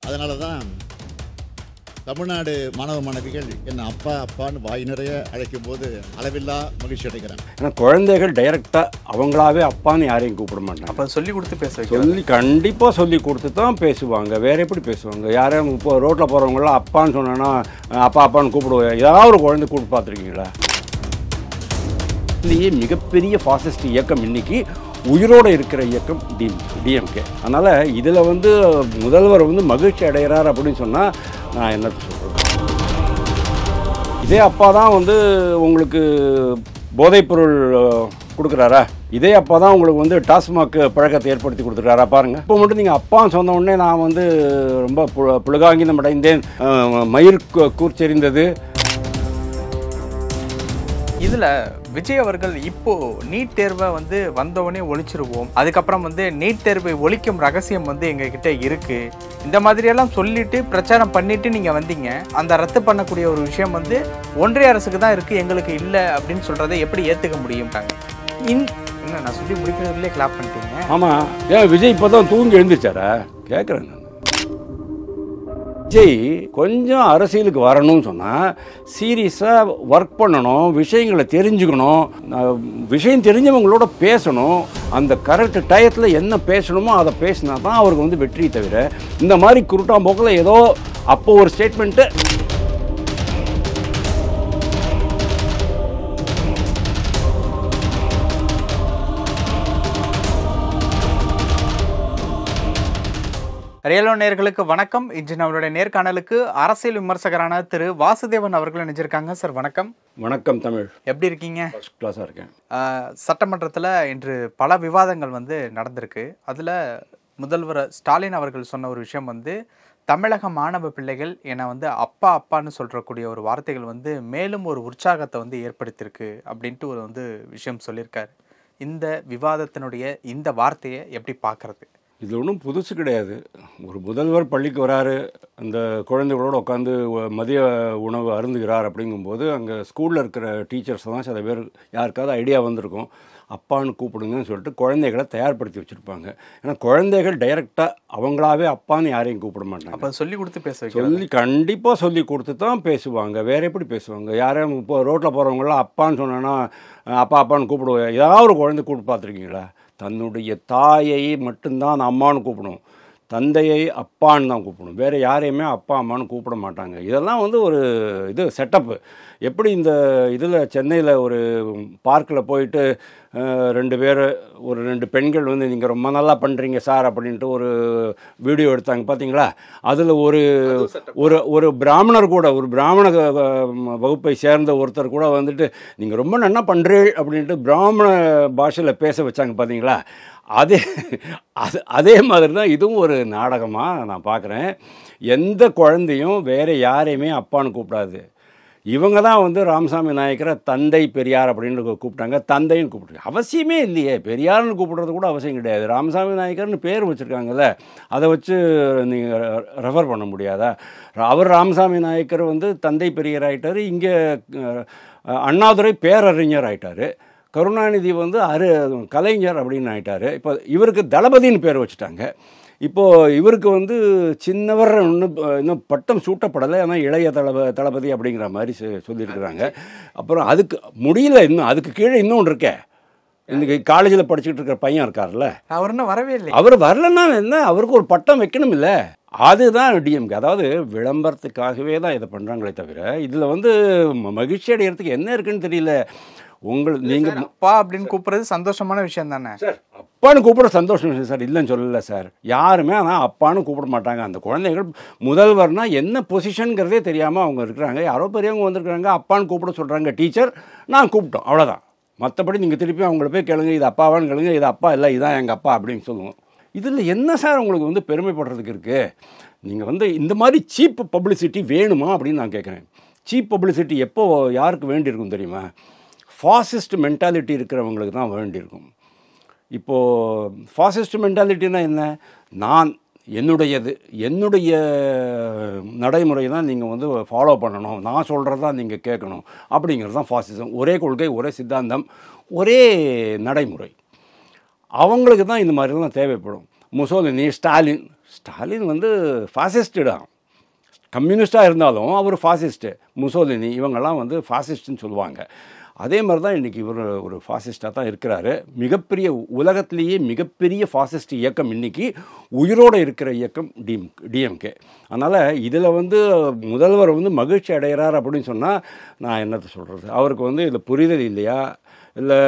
அதனால தான் தமிழ்நாடு மாணவ மாணவிகள் என்னை அப்பா அப்பான்னு வாய் நிறைய அழைக்கும் போது அளவில்லா மகிழ்ச்சி அடைக்கிறேன். ஏன்னா குழந்தைகள் டைரெக்டாக அவங்களாவே அப்பான்னு யாரையும் கூப்பிட மாட்டாங்க. அப்போ சொல்லி கொடுத்து பேச கண்டிப்பாக சொல்லி கொடுத்து தான் பேசுவாங்க. வேறு எப்படி பேசுவாங்க? யாரையும் இப்போ ரோட்டில் போகிறவங்களாம் அப்பான்னு சொன்னோன்னா அப்பா அப்பான்னு கூப்பிடுவாங்க. ஏதாவது ஒரு குழந்தை கூப்பிட்டு பார்த்துருக்கீங்களா? இதுலேயே மிகப்பெரிய ஃபாசிஸ்ட் இயக்கம் இன்னைக்கு உயிரோடு இருக்கிற இயக்கம் டிஎம்கே. அதனால் இதில் முதல்வர் மகிழ்ச்சி அடைகிறார் அப்படின்னு சொன்னால் நான் என்ன சொல்கிறேன்? இதே அப்பா தான் உங்களுக்கு போதைப்பொருள் கொடுக்குறாரா? இதே அப்பா தான் உங்களுக்கு டாஸ்மாக் பழக்கத்தை ஏற்படுத்தி கொடுத்துருக்காரா? பாருங்கள். இப்போ மட்டும் நீங்கள் அப்பான்னு சொன்ன உடனே நான் ரொம்ப புழுகாங்கிதம் அடைந்தேன், மயிர் கூர்ச்செறிந்தது. இதில் விஜய் அவர்கள் இப்போ நீட் தேர்வை வந்தவொடனே ஒழிச்சிருவோம், அதுக்கப்புறம் நீட் தேர்வை ஒழிக்கும் ரகசியம் எங்ககிட்ட இருக்கு, இந்த மாதிரியெல்லாம் சொல்லிட்டு பிரச்சாரம் பண்ணிட்டு நீங்கள் வந்தீங்க. அந்த ரத்து பண்ணக்கூடிய ஒரு விஷயம் ஒன்றிய அரசுக்கு தான் இருக்குது, எங்களுக்கு இல்லை அப்படின்னு சொல்கிறத எப்படி ஏற்றுக்க முடியும்ட்டாங்க. என்ன நான் சொல்லி முடிக்கிறதுலேயே கிளாப் பண்ணிட்டீங்க. ஆமாம், ஏன் விஜய் இப்போ தான் தூங்கி எழுந்துச்சாரா கேட்குறேன். விஜய் கொஞ்சம் அரசியலுக்கு வரணும்னு சொன்னால் சீரியஸாக ஒர்க் பண்ணணும், விஷயங்களை தெரிஞ்சுக்கணும், விஷயம் தெரிஞ்சவங்களோட பேசணும், அந்த கரெக்ட் டயத்தில் என்ன பேசணுமோ அதை பேசினா தான் அவருக்கு வெற்றி. தவிர இந்த மாதிரி குருட்டாம்போக்கில் ஏதோ அப்போ ஒரு ஸ்டேட்மெண்ட்டு ரியலோ நேயர்களுக்கு வணக்கம். இன்று நம்மளுடைய நேர்காணலுக்கு அரசியல் விமர்சகரான திரு வாசுதேவன் அவர்கள் நினைச்சிருக்காங்க. சார் வணக்கம். வணக்கம் தமிழ், எப்படி இருக்கீங்க? ஃபர்ஸ்ட் கிளாஸாக இருக்கேன். சட்டமன்றத்தில் இன்று பல விவாதங்கள் நடந்திருக்கு. அதில் முதல்வர் ஸ்டாலின் அவர்கள் சொன்ன ஒரு விஷயம் தமிழக மாணவ பிள்ளைகள் என்னை அப்பா அப்பான்னு சொல்கிறக்கூடிய ஒரு வார்த்தைகள் மேலும் ஒரு உற்சாகத்தை ஏற்படுத்தியிருக்கு அப்படின்ட்டு ஒரு விஷயம் சொல்லியிருக்காரு. இந்த விவாதத்தினுடைய இந்த வார்த்தையை எப்படி பார்க்குறது? இது ஒன்றும் புதுசு கிடையாது. ஒரு முதல்வர் பள்ளிக்கு வராரு, அந்த குழந்தைகளோடு உட்காந்து மதிய உணவு அருந்துகிறார். அப்படிங்கும்போது அங்கே ஸ்கூலில் இருக்கிற டீச்சர்ஸ் தான் சில பேர் யாருக்காவது ஐடியா வந்திருக்கும், அப்பான்னு கூப்பிடுங்கன்னு சொல்லிட்டு குழந்தைகளை தயார்படுத்தி வச்சுருப்பாங்க. ஏன்னா குழந்தைகள் டைரெக்டாக அவங்களாவே அப்பான்னு யாரையும் கூப்பிட மாட்டாங்க. அப்போ சொல்லி கொடுத்து பேச கண்டிப்பாக சொல்லி கொடுத்து தான் பேசுவாங்க. வேறு எப்படி பேசுவாங்க? யாரையும் இப்போ ரோட்டில் போகிறவங்களாம் அப்பான்னு சொன்னோன்னா அப்பா அப்பான்னு கூப்பிடுவாங்க. ஏதாவது ஒரு குழந்தை கூப்பிட்டு பார்த்துருக்கீங்களா? தன்னுடைய தாயை மட்டும்தான் அம்மானு கூப்பிடும், தந்தையை அப்பான்னு தான் கூப்பிடும். வேறு யாரையுமே அப்பா அம்மானு கூப்பிட மாட்டாங்க. இதெல்லாம் ஒரு இது செட்டப்பு. எப்படி இந்த இதில் சென்னையில் ஒரு பார்க்கில் போயிட்டு ரெண்டு பெண்கள் நீங்கள் ரொம்ப நல்லா பண்ணுறீங்க சார் அப்படின்ட்டு ஒரு வீடியோ எடுத்தாங்க பார்த்தீங்களா? அதில் ஒரு பிராமணர் கூட, ஒரு பிராமண வகுப்பை சேர்ந்த ஒருத்தர் கூட நீங்கள் ரொம்ப நல்லா பண்ணுறீள் அப்படின்ட்டு பிராமண பாஷையில் பேச வச்சாங்க பார்த்தீங்களா? அதே மாதிரி தான் இதுவும் ஒரு நாடகமாக நான் பார்க்குறேன். எந்த குழந்தையும் வேறு யாரையுமே அப்பான்னு கூப்பிடாது. இவங்க தான் ராமசாமி நாயக்கரை தந்தை பெரியார் அப்படின்னு கூப்பிட்டாங்க, தந்தைன்னு கூப்பிட்டு அவசியமே இல்லையே. பெரியார்னு கூப்பிடுறது கூட அவசியம் கிடையாது. ராமசாமி நாயக்கர்னு பேர் வச்சுருக்காங்கல்ல, அதை வச்சு நீங்கள் ரெஃபர் பண்ண முடியாதா? அவர் ராமசாமி நாயக்கர் தந்தை பெரியார் ஆகிட்டார், இங்கே அண்ணாதுரை பேரறிஞர் ஆகிட்டார், கருணாநிதி கலைஞர் அப்படின்னு ஆகிட்டார். இப்போ இவருக்கு தளபதின்னு பேர் வச்சுட்டாங்க. இப்போது இவருக்கு சின்னவர் இன்னும் பட்டம் சூட்டப்படலை, ஆனால் இளைய தளபதி அப்படிங்கிற மாதிரி சொல்லியிருக்கிறாங்க. அப்புறம் அதுக்கு முடியல, இன்னும் அதுக்கு கீழே இன்னொன்று இருக்கே. இன்றைக்கி காலேஜில் படிச்சுக்கிட்டு இருக்கிற பையன் இருக்கார்ல, அவர் இன்னும் வரவே இல்லை. அவர் வரலன்னா என்ன, அவருக்கு ஒரு பட்டம் வைக்கணும் இல்லை? அதுதான் டிஎம்கே. அதாவது விளம்பரத்துக்காகவே தான் இதை பண்ணுறாங்களே தவிர இதில் மகிழ்ச்சி அடைகிறதுக்கு என்ன இருக்குன்னு தெரியல. நீங்கள் அப்பா அப்படின்னு கூப்பிட்றது சந்தோஷமான விஷயம் தானே சார்? அப்பான்னு கூப்பிட சந்தோஷம் விஷயம் சார், இல்லைன்னு சொல்லலை சார். யாருமே ஆனால் அப்பான்னு கூப்பிட மாட்டாங்க. அந்த குழந்தைகள் முதல்வர்னால் என்ன பொசிஷனுங்கிறதே தெரியாமல் அவங்க இருக்கிறாங்க. யாரோ பெரியவங்க வந்திருக்கிறாங்க, அப்பான்னு கூப்பிட சொல்கிறாங்க. டீச்சர் நான் கூப்பிட்டோம், அவ்வளோதான். மற்றபடி நீங்கள் திருப்பி அவங்கள போய் கேளுங்க, இது அப்பாவான்னு கேளுங்க, இது அப்பா இல்லை, இதுதான் எங்கள் அப்பா அப்படின்னு சொல்லுவோம். இதில் என்ன சார் உங்களுக்கு பெருமைப்படுறதுக்கு இருக்குது? நீங்கள் இந்த மாதிரி சீப் பப்ளிசிட்டி வேணுமா அப்படின்னு நான் கேட்குறேன். சீப் பப்ளிசிட்டி எப்போ யாருக்கு வேண்டியிருக்கும் தெரியுமா? ஃபாசிஸ்ட் மென்டாலிட்டி இருக்கிறவங்களுக்கு தான் வேண்டியிருக்கும். இப்போது ஃபாசிஸ்ட் மென்டாலிட்டினா என்ன? நான் என்னுடைய நடைமுறை தான் நீங்கள் ஃபாலோ பண்ணணும், நான் சொல்கிறது தான் நீங்கள் கேட்கணும் அப்படிங்கிறது தான் ஃபாசிசம். ஒரே கொள்கை, ஒரே சித்தாந்தம், ஒரே நடைமுறை. அவங்களுக்கு தான் இந்த மாதிரிலாம் தேவைப்படும். முசோலினி, ஸ்டாலின் வந்து ஃபாசிஸ்ட்டு தான். கம்யூனிஸ்டாக இருந்தாலும் அவர் ஃபாசிஸ்ட்டு. முசோலினி இவங்கெல்லாம் வந்து ஃபாசிஸ்ட்டுன்னு சொல்லுவாங்க. அதே மாதிரி தான் இன்றைக்கி இவர் ஒரு ஃபாசிஸ்டாக தான் இருக்கிறாரு. மிகப்பெரிய உலகத்திலேயே மிகப்பெரிய ஃபாசிஸ்ட் இயக்கம் இன்றைக்கி உயிரோடு இருக்கிற இயக்கம் டிஎம்கே. அதனால் இதில் வந்து முதல்வர் வந்து மகிழ்ச்சி அடைகிறார் அப்படின்னு சொன்னால் நான் என்னத்தை சொல்கிறது? அவருக்கு வந்து இதில் புரிதல் இல்லையா, இல்லை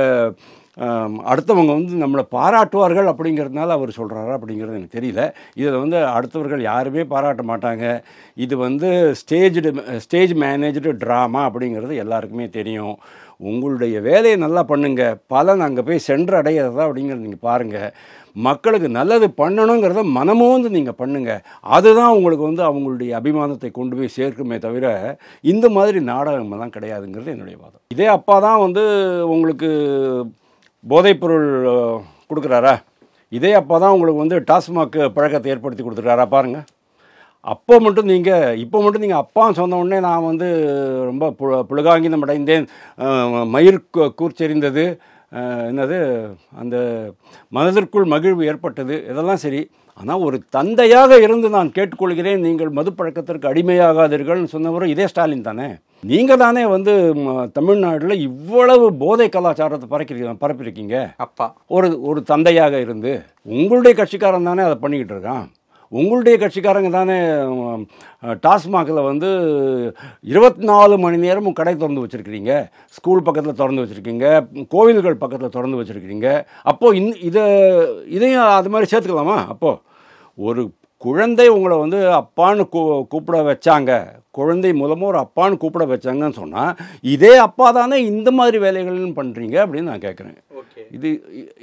அடுத்தவங்க வந்து நம்மளை பாராட்டுவார்கள் அப்படிங்கிறதுனால அவர் சொல்கிறாரா அப்படிங்கிறது எனக்கு தெரியல. இதில் வந்து அடுத்தவர்கள் யாருமே பாராட்ட மாட்டாங்க. இது வந்து ஸ்டேஜ் மேனேஜ்டு ட்ராமா அப்படிங்கிறது எல்லாருக்குமே தெரியும். உங்களுடைய வேலையை நல்லா பண்ணுங்கள், பலன் அங்கே போய் சென்றடைகிறதா அப்படிங்கிறத நீங்கள் பாருங்கள். மக்களுக்கு நல்லது பண்ணணுங்கிறத மனமோந்து நீங்கள் பண்ணுங்கள். அதுதான் உங்களுக்கு வந்து அவங்களுடைய அபிமானத்தை கொண்டு போய் சேர்க்குமே தவிர இந்த மாதிரி நாடகமெல்லாம் கிடையாதுங்கிறது என்னுடைய வாதம். இதே அப்பா தான் வந்து உங்களுக்கு போதைப்பொருள் கொடுக்குறாரா? இதே அப்பா தான் உங்களுக்கு வந்து டாஸ்மாக் பழக்கத்தை ஏற்படுத்தி கொடுத்துருக்காரா? பாருங்கள். இப்போ மட்டும் நீங்கள் அப்பான்னு சொன்ன உடனே நான் வந்து ரொம்ப புழுகாங்கிதம் அடைந்தேன், மயிர் கூர்ச்செறிந்தது, என்னது அந்த மனதிற்குள் மகிழ்வு ஏற்பட்டது, இதெல்லாம் சரி. ஆனால் ஒரு தந்தையாக இருந்து நான் கேட்டுக்கொள்கிறேன், நீங்கள் மது பழக்கத்திற்கு அடிமையாகாதீர்கள்னு சொன்னவரும் இதே ஸ்டாலின் தானே. நீங்கள் தானே வந்து தமிழ்நாட்டில் இவ்வளவு போதை கலாச்சாரத்தை பரப்பியிருக்கீங்க. அப்பா ஒரு தந்தையாக இருந்து உங்களுடைய கட்சிக்காரன் தானே அதை பண்ணிக்கிட்டு இருக்கான். உங்களுடைய கட்சிக்காரங்க தானே டாஸ்மாகில் வந்து 24 மணி நேரமும் கடை திறந்து வச்சுருக்கிறீங்க, ஸ்கூல் பக்கத்தில் திறந்து வச்சுருக்கீங்க, கோவில்கள் பக்கத்தில் திறந்து வச்சுருக்கிறீங்க. அப்போது இதையும் அது மாதிரி சேர்த்துக்கலாமா? அப்போது ஒரு குழந்தை உங்களை வந்து அப்பான்னு கூப்பிட வச்சாங்க, குழந்தை மூலமாக ஒரு அப்பான்னு கூப்பிட வச்சாங்கன்னு சொன்னால் இதே அப்பா தானே இந்த மாதிரி வேலைகள்னு பண்ணுறீங்க அப்படின்னு நான் கேட்குறேன்.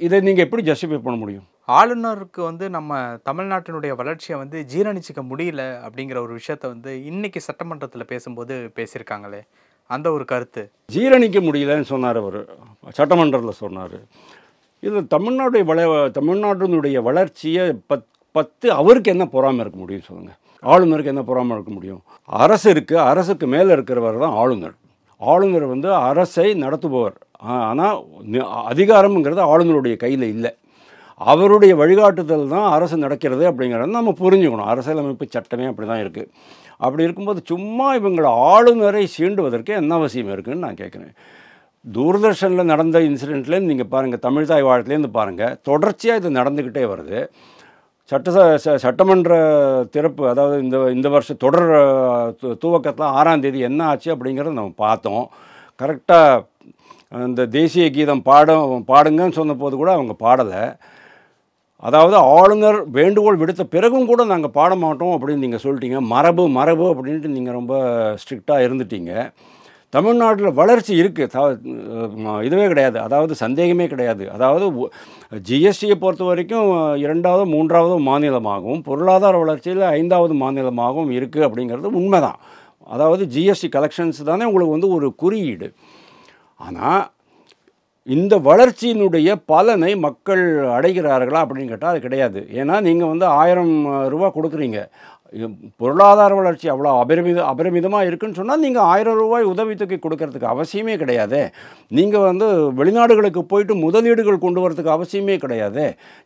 இதை நீங்கள் எப்படி ஜஸ்டிஃபை பண்ண முடியும்? ஆளுநருக்கு வந்து நம்ம தமிழ்நாட்டினுடைய வளர்ச்சியை வந்து ஜீரணிச்சிக்க முடியல அப்படிங்கிற ஒரு விஷயத்த வந்து இன்னைக்கு சட்டமன்றத்தில் பேசும்போது பேசியிருக்காங்களே, அந்த ஒரு கருத்து. ஜீரணிக்க முடியலன்னு சொன்னார் அவர், சட்டமன்றத்தில் சொன்னார். இது தமிழ்நாட்டினுடைய வளர்ச்சியை பத்து அவருக்கு என்ன பொறாமை இருக்க முடியும் சொல்லுங்கள்? ஆளுநருக்கு என்ன பொறாமை இருக்க முடியும்? அரசு இருக்குது, அரசுக்கு மேலே இருக்கிறவர் தான் ஆளுநர். ஆளுநர் வந்து அரசை நடத்துபவர். ஆனால் அதிகாரம்ங்கிறது ஆளுநருடைய கையில் இல்லை. அவருடைய வழிகாட்டுதல் தான் அரசு நடக்கிறது அப்படிங்கிறத நம்ம புரிஞ்சுக்கணும். அரசியலமைப்பு சட்டமே அப்படி தான் இருக்குது. அப்படி இருக்கும்போது சும்மா இவங்களை ஆளுநரை சீண்டுவதற்கு என்ன அவசியம் இருக்குதுன்னு நான் கேட்குறேன். தூர்தர்ஷனில் நடந்த இன்சிடெண்ட்லேருந்து நீங்கள் பாருங்கள், தமிழ்தாய் வாழ்த்துலேருந்து பாருங்கள், தொடர்ச்சியாக இது நடந்துக்கிட்டே வருது. சட்டமன்ற திறப்பு, அதாவது இந்த வருஷம் தொடர் துவக்கத்தில் 6ஆம் தேதி என்ன ஆச்சு அப்படிங்கிறத நம்ம பார்த்தோம். கரெக்டாக அந்த தேசிய கீதம் பாடுங்கன்னு சொன்ன போது கூட அவங்க பாடலை. அதாவது ஆளுநர் வேண்டுகோள் விடுத்த பிறகும் கூட நாங்கள் பாட மாட்டோம் அப்படின்னு நீங்கள் சொல்லிட்டீங்க. மரபு அப்படின்ட்டு நீங்கள் ரொம்ப ஸ்ட்ரிக்டாக இருந்துட்டீங்க. தமிழ்நாட்டில் வளர்ச்சி இருக்குது, இதுவே கிடையாது, அதாவது சந்தேகமே கிடையாது. அதாவது ஜிஎஸ்டியை பொறுத்த வரைக்கும் 2வது 3வது மாநிலமாகவும் பொருளாதார வளர்ச்சியில் 5வது மாநிலமாகவும் இருக்குது அப்படிங்கிறது உண்மைதான். அதாவது ஜிஎஸ்டி கலெக்ஷன்ஸ் தானே உங்களுக்கு வந்து ஒரு குறியீடு. ஆனால் இந்த வளர்ச்சியினுடைய பலனை மக்கள் அடைகிறார்களா அப்படின்னு கேட்டால் அது கிடையாது. ஏன்னா நீங்கள் வந்து 1000 ரூபா கொடுக்குறீங்க, பொருளாதார வளர்ச்சி அவ்வளோ அபரிமிதமாக இருக்குன்னு சொன்னால் நீங்கள் 1000 ரூபாய் உதவித்தொகை கொடுக்கறதுக்கு அவசியமே கிடையாது. நீங்கள் வந்து வெளிநாடுகளுக்கு போயிட்டு முதலீடுகள் கொண்டு வரதுக்கு அவசியமே கிடையாது.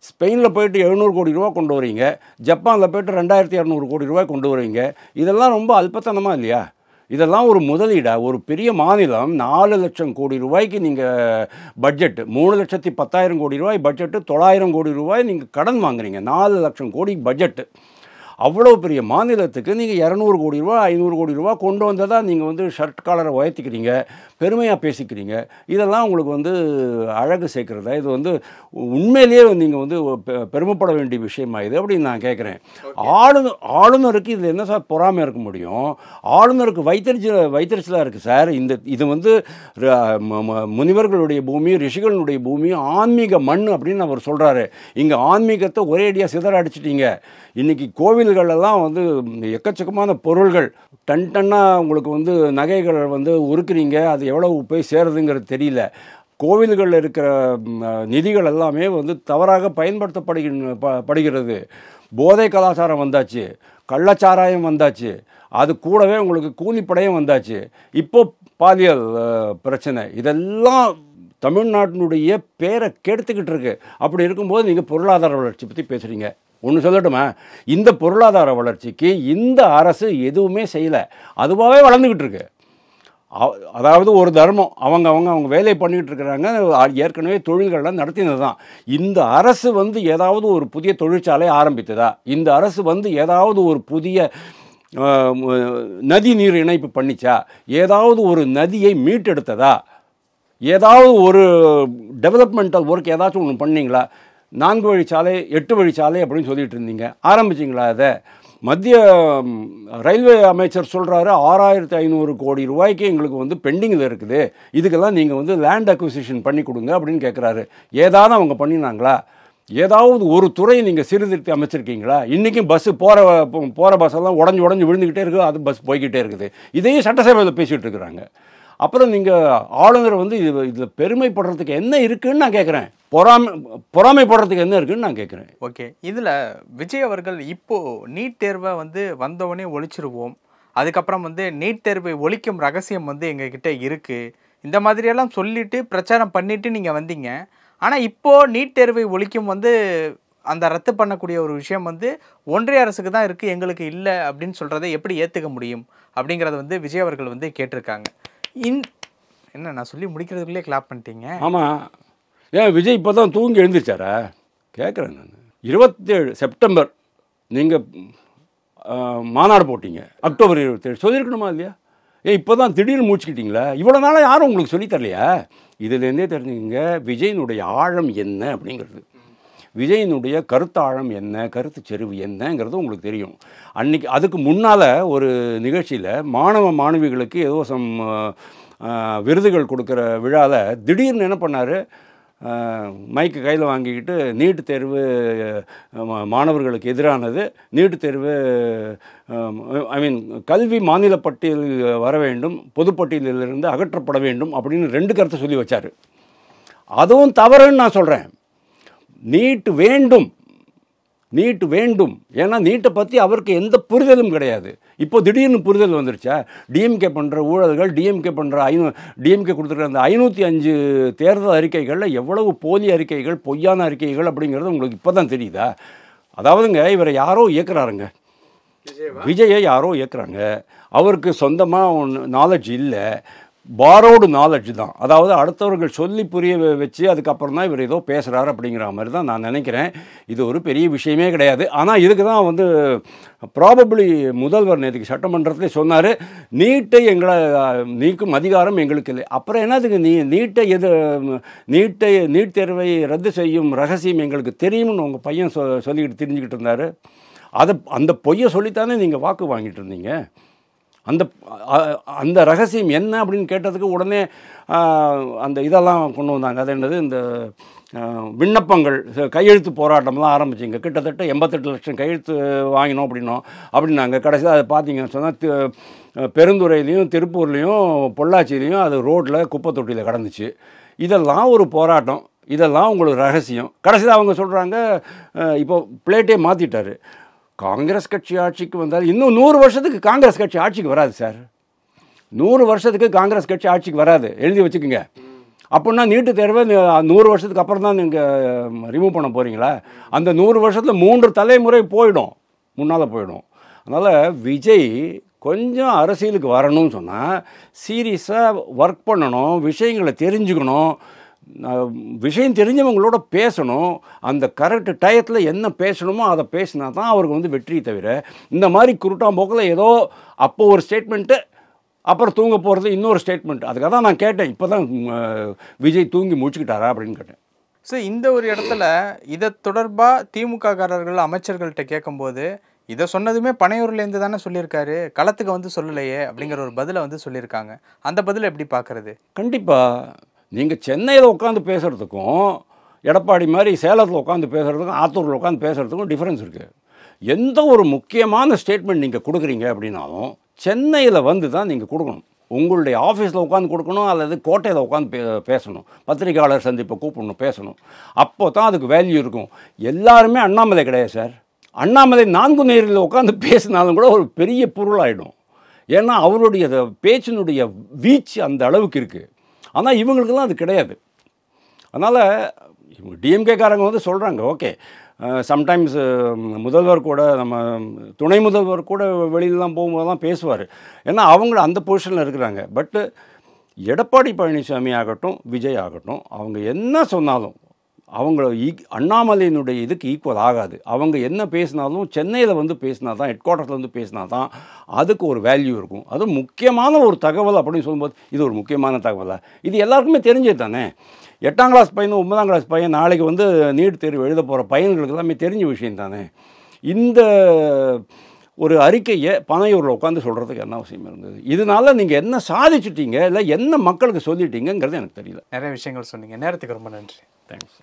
ஸ்பெயினில் போயிட்டு 700 கோடி ரூபா கொண்டு வரீங்க, ஜப்பானில் போயிட்டு 2200 கோடி ரூபாய் கொண்டு வரீங்க. இதெல்லாம் ரொம்ப அல்பத்தனமாக இல்லையா? இதெல்லாம் ஒரு முதலீடா? ஒரு பெரிய மாநிலம் 4 லட்சம் கோடி ரூபாய்க்கு நீங்கள் பட்ஜெட்டு, 3,10,000 கோடி ரூபாய் பட்ஜெட்டு, 900 கோடி ரூபாய் நீங்கள் கடன் வாங்குறீங்க. 4 லட்சம் கோடி பட்ஜெட்டு. அவ்வளோ பெரிய மாநிலத்துக்கு நீங்கள் 200 கோடி ரூபா 500 கோடி ரூபா கொண்டு வந்ததாக நீங்கள் வந்து ஷர்ட் காலரை உயர்த்திக்கிறீங்க, பெருமையாக பேசிக்கிறீங்க. இதெல்லாம் உங்களுக்கு வந்து அழகு சேர்க்குறதா? இது வந்து உண்மையிலேயே நீங்கள் வந்து பெருமைப்பட வேண்டிய விஷயமா இது அப்படின்னு நான் கேட்குறேன். ஆளுநருக்கு இதில் என்ன சார் பொறாமை இருக்க முடியும்? ஆளுநருக்கு வைத்தறிச்சலாக இருக்குது சார். இது வந்து முனிவர்களுடைய பூமி, ரிஷிகளுடைய பூமி, ஆன்மீக மண் அப்படின்னு அவர் சொல்கிறாரு. இங்கே ஆன்மீகத்தை ஒரேடியாக சிதற அடிச்சிட்டிங்க. இன்றைக்கி கோவில்களெல்லாம் வந்து எக்கச்சக்கமான பொருள்கள் டன்னாக உங்களுக்கு வந்து நகைகள் வந்து உருக்குறீங்க. அது எவ்வளவு போய் சேருதுங்கிறது தெரியல. கோவில்களில் இருக்கிற நிதிகள் எல்லாமே வந்து தவறாக பயன்படுத்தப்படுகிறது. போதை கலாச்சாரம் வந்தாச்சு, கள்ளச்சாராயம் வந்தாச்சு, அது கூடவே உங்களுக்கு கூலிப்படையும் வந்தாச்சு, இப்போ பாலியல் பிரச்சனை. இதெல்லாம் தமிழ்நாட்டினுடைய பேரை கெடுத்துக்கிட்டு இருக்கு. அப்படி இருக்கும்போது நீங்கள் பொருளாதார வளர்ச்சி பற்றி பேசுகிறீங்க. ஒன்று சொல்லட்டுமா, இந்த பொருளாதார வளர்ச்சிக்கு இந்த அரசு எதுவுமே செய்யலை, அதுவாகவே வளர்ந்துக்கிட்டு இருக்கு. அதாவது ஒரு தர்மம், அவங்க வேலையை பண்ணிகிட்டு இருக்கிறாங்க, ஏற்கனவே தொழில்கள்லாம் நடத்தினது தான். இந்த அரசு வந்து ஏதாவது ஒரு புதிய தொழிற்சாலை ஆரம்பித்ததா, இந்த அரசு வந்து ஏதாவது ஒரு புதிய நதி நீர் இணைப்பு பண்ணிச்சா, ஏதாவது ஒரு நதியை மீட்டெடுத்ததா, ஏதாவது ஒரு டெவலப்மெண்டல் ஒர்க் ஏதாச்சும் ஒன்று பண்ணிங்களா? 4 வழிச்சாலை 8 வழிச்சாலை அப்படின்னு சொல்லிட்டு இருந்தீங்க, ஆரம்பிச்சிங்களா? அதை மத்திய ரயில்வே அமைச்சர் சொல்கிறாரு 6500 கோடி ரூபாய்க்கு எங்களுக்கு வந்து பெண்டிங்கில் இருக்குது, இதுக்கெல்லாம் நீங்கள் வந்து லேண்ட் அக்விசிஷன் பண்ணி கொடுங்க அப்படின்னு கேட்குறாரு. ஏதாவது அவங்க பண்ணினாங்களா? ஏதாவது ஒரு துறையை நீங்கள் சீர்திருத்தி அமைச்சிருக்கீங்களா? இன்றைக்கும் பஸ்ஸு போகிற பஸ்ஸெல்லாம் உடஞ்சி விழுந்துக்கிட்டே இருக்குது, அது பஸ் போய்கிட்டே இருக்குது. இதையும் சட்டசபையில் பேசிகிட்டு இருக்கிறாங்க. அப்புறம் நீங்கள் ஆளுநர் வந்து இதில் பெருமைப்படுறதுக்கு என்ன இருக்குதுன்னு நான் கேட்குறேன், பொறாமைப்படுறதுக்கு என்ன இருக்குதுன்னு நான் கேட்குறேன். ஓகே, இதில் விஜய் அவர்கள் இப்போது நீட் தேர்வை வந்து வந்தவொடனே ஒழிச்சிருவோம், அதுக்கப்புறம் வந்து நீட் தேர்வை ஒழிக்கும் ரகசியம் வந்து எங்ககிட்ட இருக்குது, இந்த மாதிரியெல்லாம் சொல்லிவிட்டு பிரச்சாரம் பண்ணிவிட்டு நீங்கள் வந்தீங்க. ஆனால் இப்போது நீட் தேர்வை ஒழிக்கும் வந்து அந்த ரத்து பண்ணக்கூடிய ஒரு விஷயம் வந்து ஒன்றிய அரசுக்கு தான் இருக்குது, எங்களுக்கு இல்லை அப்படின்னு சொல்கிறத எப்படி ஏற்றுக்க முடியும் அப்படிங்கிறத வந்து விஜய் அவர்கள் வந்து கேட்டிருக்காங்க. என்ன நான் சொல்லி முடிக்கிறதுக்குள்ளே கிளாப் பண்ணிட்டீங்க? ஆமாம், ஏன் விஜய் இப்போ தான் தூங்கி எழுந்திரிச்சாரா கேட்குறேன் நான். 27 செப்டம்பர் நீங்கள் மாநாடு போட்டீங்க, அக்டோபர் 27 சொல்லியிருக்கணுமா இல்லையா? இப்போ தான் திடீர்னு முடிச்சுக்கிட்டீங்களா? இவ்வளோ நாளாக யாரும் உங்களுக்கு சொல்லித்தரலையா? இதுலேருந்தே தெரிஞ்சுக்கங்க விஜயினுடைய ஆழம் என்ன அப்படிங்கிறது, விஜயினுடைய கருத்தாழம் என்ன, கருத்து செறிவு என்னங்கிறது உங்களுக்கு தெரியும். அன்றைக்கி அதுக்கு முன்னால் ஒரு நிகழ்ச்சியில் மாணவிகளுக்கு ஏதோ விருதுகள் கொடுக்குற விழாவில் திடீர்னு என்ன பண்ணார், மைக்கு கையில் வாங்கிக்கிட்டு நீட்டு தேர்வு மாணவர்களுக்கு எதிரானது, நீட்டு தேர்வு கல்வி மாநில பட்டியலில் வர வேண்டும், பொதுப்பட்டியலிலிருந்து அகற்றப்பட வேண்டும் அப்படின்னு 2 கருத்தை சொல்லி வச்சார். அதுவும் தவறுன்னு நான் சொல்கிறேன். நீட்டு வேண்டும், ஏன்னா நீட்டை பற்றி அவருக்கு எந்த புரிதலும் கிடையாது. இப்போ திடீர்னு புரிதல் வந்துருச்சா? டிஎம்கே பண்ணுற ஊழல்கள், டிஎம்கே கொடுத்துருக்க அந்த 505 தேர்தல் அறிக்கைகளில் எவ்வளவு போலி அறிக்கைகள், பொய்யான அறிக்கைகள் அப்படிங்கிறது உங்களுக்கு இப்போ தான் தெரியுதா? அதாவதுங்க இவரை யாரோ இயக்குறாருங்க, விஜயை யாரோ இயக்குறாங்க, அவருக்கு சொந்தமாக நாலேஜ் இல்லை, பாரோடு நாலேஜ் தான். அதாவது அடுத்தவர்கள் சொல்லி புரிய வச்சு அதுக்கப்புறம் தான் இவர் ஏதோ பேசுகிறாரு அப்படிங்கிற மாதிரி தான் நான் நினைக்கிறேன். இது ஒரு பெரிய விஷயமே கிடையாது. ஆனால் இதுக்கு தான் வந்து ப்ராபப்ளி முதல்வர் நேற்றுக்கு சட்டமன்றத்திலே சொன்னார், நீட்டை எங்களை நீக்கும் அதிகாரம் எங்களுக்கு இல்லை. அப்புறம் என்னதுக்கு நீட் தேர்வை ரத்து செய்யும் ரகசியம் எங்களுக்கு தெரியும்னு உங்கள் பையன் சொல்லிக்கிட்டு தெரிஞ்சுக்கிட்டு இருந்தார். அந்த பொய்யை சொல்லித்தானே நீங்கள் வாக்கு வாங்கிட்டு இருந்தீங்க. அந்த ரகசியம் என்ன அப்படின்னு கேட்டதுக்கு உடனே அந்த இதெல்லாம் கொண்டு வந்தாங்க. அது என்னது, இந்த விண்ணப்பங்கள் கையெழுத்து போராட்டம்லாம் ஆரம்பிச்சிங்க. கிட்டத்தட்ட 88 லட்சம் கையெழுத்து வாங்கினோம் அப்படின்னாங்க. கடைசியில் அதை பார்த்தீங்கன்னு சொன்னால் பெருந்துறையிலையும் திருப்பூர்லேயும் பொள்ளாச்சியிலையும் அது ரோட்டில் குப்பை தொட்டியில் கடந்துச்சு. இதெல்லாம் ஒரு போராட்டம், இதெல்லாம் உங்களுக்கு ரகசியம். கடைசியில் அவங்க சொல்கிறாங்க இப்போ பிளேட்டே மாற்றிட்டார், காங்கிரஸ் கட்சி ஆட்சிக்கு வந்தால் இன்னும் 100 வருஷத்துக்கு காங்கிரஸ் கட்சி ஆட்சிக்கு வராது சார். 100 வருஷத்துக்கு காங்கிரஸ் கட்சி ஆட்சிக்கு வராது, எழுதி வச்சுக்கோங்க. அப்படின்னா நீட்டு தேர்வை 100 வருஷத்துக்கு அப்புறம் தான் நீங்கள் ரிமூவ் பண்ண போகிறீங்களா? அந்த 100 வருஷத்தில் 3 தலைமுறை முன்னால் போயிடும். அதனால் விஜய் கொஞ்சம் அரசியலுக்கு வரணும்னு சொன்னால் சீரியஸாக ஒர்க் பண்ணணும், விஷயங்களை தெரிஞ்சுக்கணும், விஷயம் தெரிஞ்சவங்களோட பேசணும், அந்த கரெக்ட் டயத்தில் என்ன பேசணுமோ அதை பேசினா தான் அவருக்கு வந்து வெற்றி. தவிர இந்த மாதிரி குருட்டாம்போக்கில் ஏதோ அப்போ ஒரு ஸ்டேட்மெண்ட்டு, அப்புறம் தூங்க போகிறது இன்னொரு ஸ்டேட்மெண்ட். அதுக்காக தான் நான் கேட்டேன், இப்போ தான் விஜய் தூங்கி முடிச்சுக்கிட்டாரா அப்படின்னு கேட்டேன். ஸோ இந்த ஒரு இடத்துல இதை தொடர்பாக திமுககாரர்கள் அமைச்சர்கள்ட்ட கேட்கும்போது இதை சொன்னதுமே பனையூர்லேருந்து தானே சொல்லியிருக்காரு, களத்துக்கு வந்து சொல்லலையே அப்படிங்கிற ஒரு பதிலை வந்து சொல்லியிருக்காங்க. அந்த பதிலை எப்படி பார்க்குறது? கண்டிப்பாக நீங்கள் சென்னையில் உட்காந்து பேசுகிறதுக்கும் எடப்பாடி மாதிரி சேலத்தில் உட்காந்து பேசுகிறதுக்கும் ஆத்தூரில் உட்காந்து பேசுகிறதுக்கும் டிஃப்ரென்ஸ் இருக்குது. எந்த ஒரு முக்கியமான ஸ்டேட்மெண்ட் நீங்கள் கொடுக்குறீங்க அப்படின்னாலும் சென்னையில் வந்து தான் நீங்கள் கொடுக்கணும். உங்களுடைய ஆஃபீஸில் உட்காந்து கொடுக்கணும், அல்லது கோட்டையில் உட்காந்து பேசணும், பத்திரிகையாளர் சந்திப்பை கூப்பிடணும், பேசணும். அப்போ தான் அதுக்கு வேல்யூ இருக்கும். எல்லாருமே அண்ணாமலை கிடையாது சார். அண்ணாமலை 4 நேரில் உட்காந்து பேசினாலும் கூட ஒரு பெரிய பொருளாயிடும். ஏன்னா அவருடைய பேச்சினுடைய வீச்சு அந்த அளவுக்கு இருக்குது. ஆனால் இவங்களுக்கெல்லாம் அது கிடையாது. அதனால் இவங்க டிஎம்கேக்காரங்க வந்து சொல்கிறாங்க, ஓகே சம்டைம்ஸ் முதல்வர் கூட நம்ம துணை முதல்வர் கூட வெளியிலலாம் போகும்போது தான் பேசுவார். ஏன்னா அவங்க அந்த பொசிஷனில் இருக்கிறாங்க. பட்டு எடப்பாடி பழனிசாமி ஆகட்டும், விஜய் ஆகட்டும், அவங்க என்ன சொன்னாலும் அவங்க அண்ணாமலையினுடைய இதுக்கு ஈக்குவல் ஆகாது. அவங்க என்ன பேசினாலும் சென்னையில் வந்து பேசினா தான், ஹெட் குவார்ட்டர்ஸில் வந்து பேசினா தான் அதுக்கு ஒரு வேல்யூ இருக்கும். அது முக்கியமான ஒரு தகவல் அப்படின்னு சொல்லும்போது இது ஒரு முக்கியமான தகவலா? இது எல்லாருக்குமே தெரிஞ்சது தானே. 8ஆம் கிளாஸ் பையன் 9ஆம் கிளாஸ் பையன் நாளைக்கு வந்து நீட் தேர்வு எழுத போகிற பையன்களுக்கு எல்லாமே தெரிஞ்ச விஷயம் தானே. இந்த ஒரு அறிக்கையை பனையூரில் உட்காந்து சொல்கிறதுக்கு என்ன அவசியம் இருந்தது? இதனால நீங்கள் என்ன சாதிச்சுட்டீங்க, இல்லை என்ன மக்களுக்கு சொல்லிட்டீங்கிறது எனக்கு தெரியல. நிறைய விஷயங்கள் சொன்னீங்க. நேரத்துக்கு ரொம்ப நன்றி. தேங்க்ஸ்.